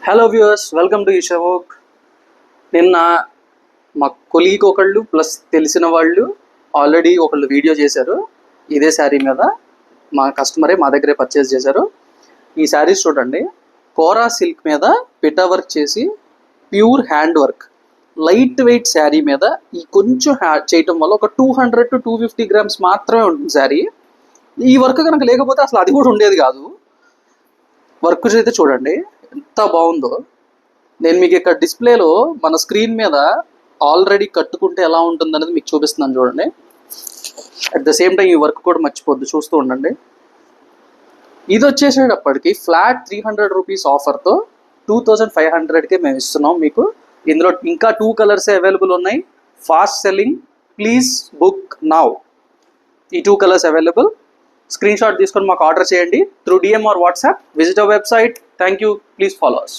Hello viewers, welcome to ఈషావోక్. నిన్న మా కొలీగ్ ఒకళ్ళు ప్లస్ తెలిసిన వాళ్ళు ఆల్రెడీ ఒకళ్ళు వీడియో చేశారు. ఇదే శారీ మీద మా కస్టమరే మా దగ్గరే పర్చేస్ చేశారు. ఈ శారీస్ చూడండి, కోరా సిల్క్ మీద పిటా వర్క్ చేసి pure hand work light weight sari మీద ఈ కొంచెం చేయటం వల్ల ఒక 200 to 250 గ్రామ్స్ మాత్రమే ఉంటుంది శారీ. ఈ వర్క్ కనుక లేకపోతే అసలు అది కూడా ఉండేది కాదు. వర్క్ అయితే చూడండి ఎంత బాగుందో. నేను మీకు ఇక్కడ డిస్ప్లేలో మన స్క్రీన్ మీద ఆల్రెడీ కట్టుకుంటే ఎలా ఉంటుంది అనేది మీకు చూపిస్తున్నాను చూడండి. అట్ ద సేమ్ టైం ఈ వర్క్ కూడా మర్చిపోద్దు, చూస్తూ ఉండండి. ఇది వచ్చేసేటప్పటికి ఫ్లాట్ 300 రూపీస్ ఆఫర్తో 2500కే మేము ఇస్తున్నాం మీకు. ఇందులో ఇంకా 2 కలర్స్ అవైలబుల్ ఉన్నాయి. Fast selling, please book now. ఈ 2 కలర్స్ అవైలబుల్. స్క్రీన్ షాట్ తీసుకొని మాకు ఆర్డర్ చేయండి through DM or WhatsApp. Visit our website. Thank you. Please follow us.